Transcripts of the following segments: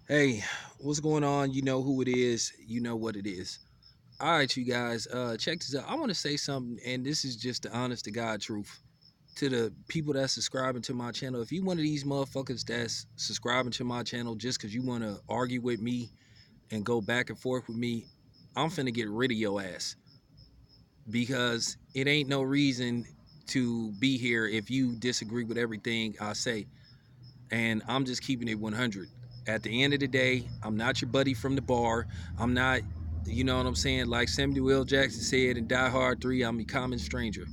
Hey, what's going on? You know who it is. You know what it is. All right, you guys. Check this out. I want to say something, and this is just the honest to God truth to the people that's subscribing to my channel. If you one of these motherfuckers that's subscribing to my channel just because you want to argue with me and go back and forth with me, I'm finna get rid of your ass because it ain't no reason to be here if you disagree with everything I say. And I'm just keeping it 100. At the end of the day, I'm not your buddy from the bar. I'm not, you know what I'm saying? Like Samuel L. Jackson said in Die Hard 3, I'm a common stranger.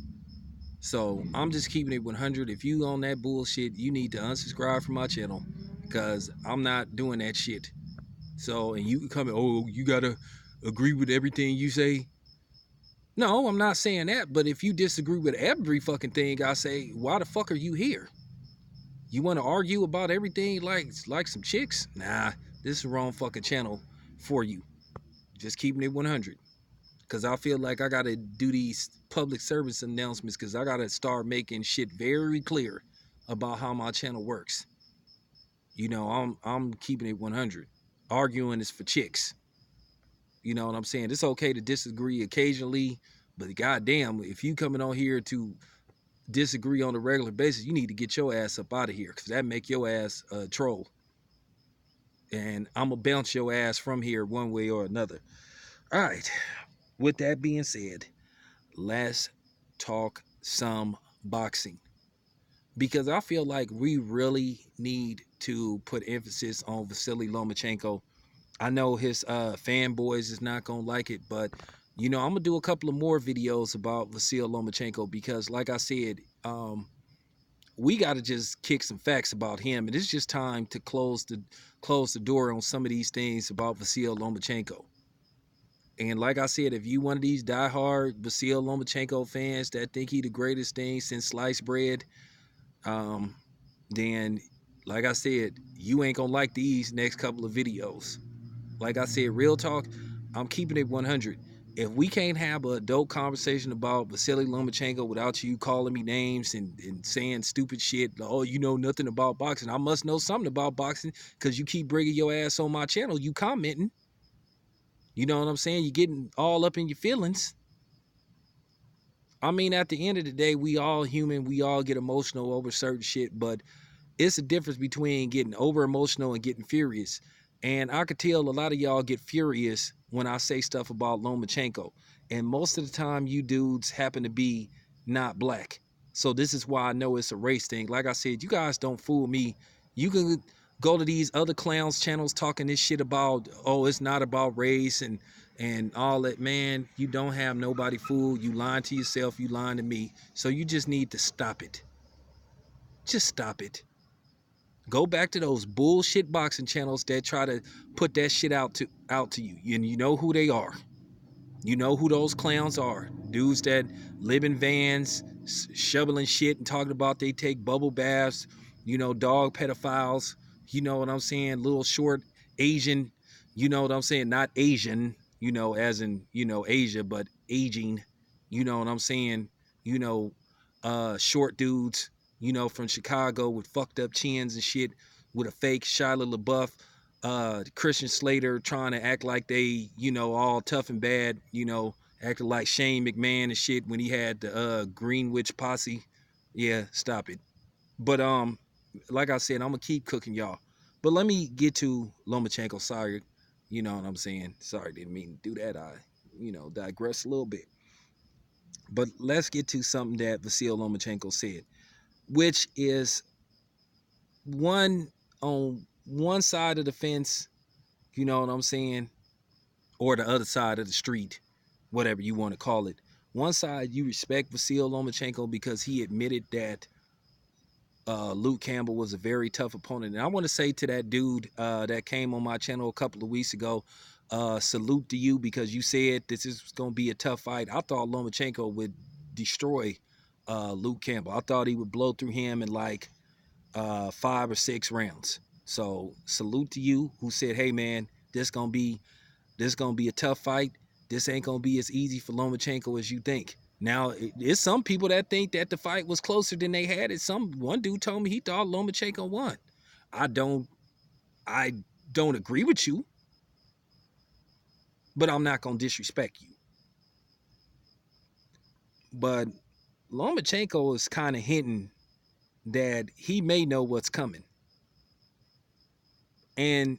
So I'm just keeping it 100. If you on that bullshit, you need to unsubscribe from my channel because I'm not doing that shit. So, and you can come in, oh, you gotta agree with everything you say. No, I'm not saying that. But if you disagree with every fucking thing I say, why the fuck are you here? You want to argue about everything like some chicks? Nah, this is the wrong fucking channel for you. Just keeping it 100. Because I feel like I got to do these public service announcements because I got to start making shit very clear about how my channel works. You know, I'm keeping it 100. Arguing is for chicks. You know what I'm saying? It's okay to disagree occasionally, but goddamn, if you coming on here to disagree on a regular basis, you need to get your ass up out of here because that make your ass a troll. And I'm gonna bounce your ass from here one way or another. All right. With that being said, let's talk some boxing because I feel like we really need to put emphasis on Vasily Lomachenko. I know his fanboys is not gonna like it, but you know I'm gonna do a couple of more videos about Vasily Lomachenko because, like I said, we got to just kick some facts about him, and it's just time to close the door on some of these things about Vasily Lomachenko. And like I said, if you one of these diehard Vasily Lomachenko fans that think he the greatest thing since sliced bread, um, then like I said, you ain't gonna like these next couple of videos. Like I said, real talk, I'm keeping it 100. If we can't have a adult conversation about Vasily Lomachenko without you calling me names and saying stupid shit, oh, you know nothing about boxing, I must know something about boxing because you keep bringing your ass on my channel, you commenting. You know what I'm saying? You're getting all up in your feelings. I mean, at the end of the day, we all human. We all get emotional over certain shit, but it's a difference between getting over emotional and getting furious. And I could tell a lot of y'all get furious when I say stuff about Lomachenko. And most of the time, you dudes happen to be not black. So this is why I know it's a race thing. Like I said, you guys don't fool me. You can go to these other clowns channels talking this shit about, oh, it's not about race and all that. Man, you don't have nobody fooled. You lying to yourself. You lying to me. So you just need to stop it. Just stop it. Go back to those bullshit boxing channels that try to put that shit out to you. And you know who they are. You know who those clowns are. Dudes that live in vans, shoveling shit and talking about they take bubble baths, you know, dog pedophiles, you know what I'm saying? Little short Asian, you know what I'm saying? Not Asian, you know, as in, you know, Asia, but aging, you know what I'm saying? You know, short dudes, you know, from Chicago with fucked up chins and shit with a fake Shia LaBeouf, Christian Slater trying to act like they, you know, all tough and bad, you know, acting like Shane McMahon and shit when he had the Greenwich posse. Yeah, stop it. But like I said, I'm gonna keep cooking y'all. But let me get to Lomachenko. Sorry, you know what I'm saying. Sorry, didn't mean to do that. I, you know, digress a little bit. But let's get to something that Vasily Lomachenko said, which is one on one side of the fence, you know what I'm saying, or the other side of the street, whatever you want to call it. One side, you respect Vasily Lomachenko because he admitted that Luke Campbell was a very tough opponent. And I want to say to that dude that came on my channel a couple of weeks ago, salute to you because you said this is going to be a tough fight. I thought Lomachenko would destroy Luke Campbell. I thought he would blow through him in like 5 or 6 rounds. So salute to you who said, hey man, this gonna be a tough fight. This ain't gonna be as easy for Lomachenko as you think. Now, it's some people that think that the fight was closer than they had it. One dude told me he thought Lomachenko won. I don't. I don't agree with you, but I'm not gonna disrespect you. But Lomachenko is kind of hinting that he may know what's coming. And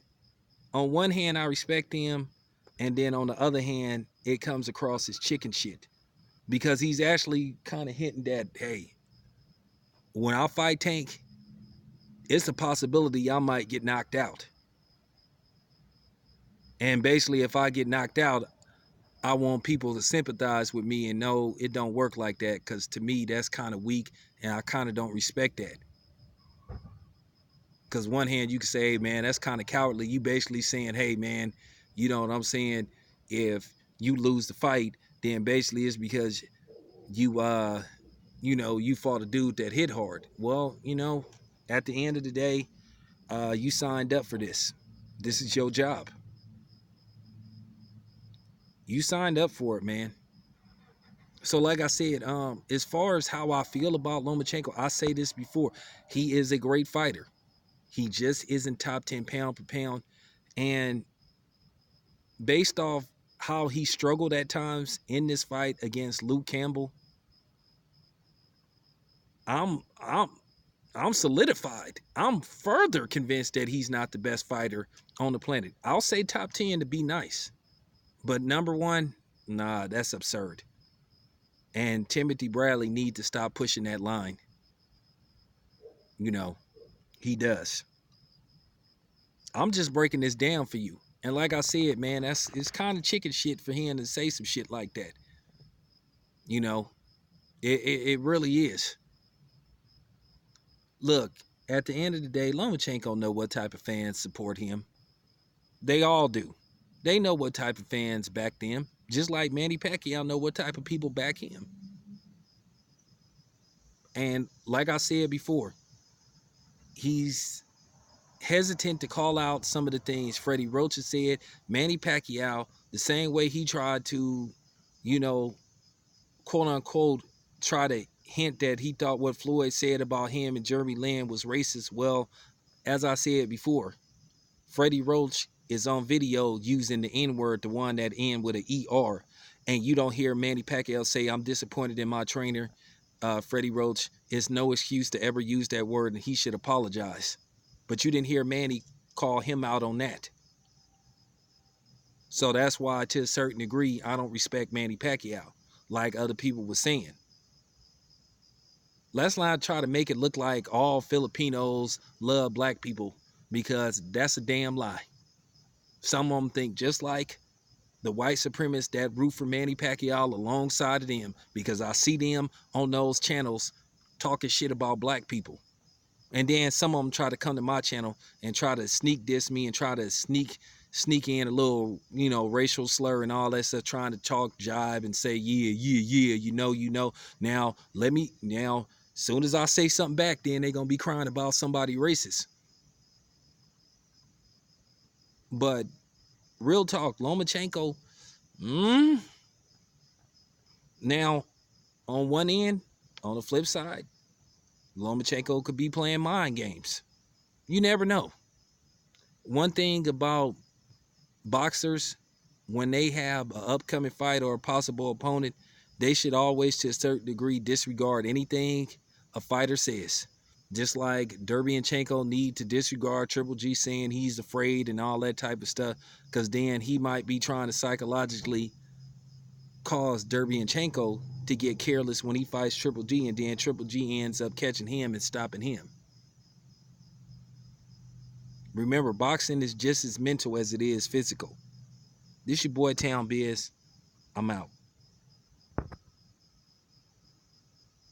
on one hand, I respect him, and then on the other hand, it comes across as chicken shit because he's actually kind of hinting that, hey, when I fight Tank, it's a possibility I might get knocked out. And basically, if I get knocked out, I want people to sympathize with me and know it don't work like that, because to me, that's kind of weak, and I kind of don't respect that. Because one hand, you can say, hey, man, that's kind of cowardly. You basically saying, hey, man, you know what I'm saying? If you lose the fight, then basically it's because you fought a dude that hit hard. Well, at the end of the day, you signed up for this. This is your job. You signed up for it, man. So like I said, as far as how I feel about Lomachenko, I say this before. He is a great fighter. He just isn't top 10 pound for pound. And based off how he struggled at times in this fight against Luke Campbell, I'm I'm I'm solidified. I'm further convinced that he's not the best fighter on the planet. I'll say top 10 to be nice. But number one, nah, that's absurd. And Timothy Bradley needs to stop pushing that line. He does. I'm just breaking this down for you. And like I said, man, it's kind of chicken shit for him to say some shit like that. You know, it really is. Look, at the end of the day, Lomachenko know what type of fans support him. They all do. They know what type of fans back them. Just like Manny Pacquiao know what type of people back him. And like I said before, he's hesitant to call out some of the things Freddie Roach has said. Manny Pacquiao, the same way he tried to, you know, quote unquote, try to hint that he thought what Floyd said about him and Jeremy Lin was racist. Well, as I said before, Freddie Roach is on video using the N-word, the one that end with an ER, and you don't hear Manny Pacquiao say, I'm disappointed in my trainer, Freddie Roach. It's no excuse to ever use that word, and he should apologize. But you didn't hear Manny call him out on that. So that's why, to a certain degree, I don't respect Manny Pacquiao, like other people were saying. Let's not try to make it look like all Filipinos love black people, because that's a damn lie. Some of them think just like the white supremacists that root for Manny Pacquiao alongside of them, because I see them on those channels talking shit about black people. And then some of them try to come to my channel and try to sneak diss me and try to sneak in a little, racial slur and all that stuff, trying to talk jive and say, yeah. Now, soon as I say something back, then they're going to be crying about somebody racist. But real talk, Lomachenko, now, on one end, on the flip side, Lomachenko could be playing mind games. You never know. One thing about boxers, when they have an upcoming fight or a possible opponent, they should always, to a certain degree, disregard anything a fighter says. Just like Derbianchenko need to disregard Triple G saying he's afraid and all that type of stuff, because then he might be trying to psychologically cause Derbianchenko to get careless when he fights Triple G, and then Triple G ends up catching him and stopping him. Remember, boxing is just as mental as it is physical. This your boy Town Biz. I'm out.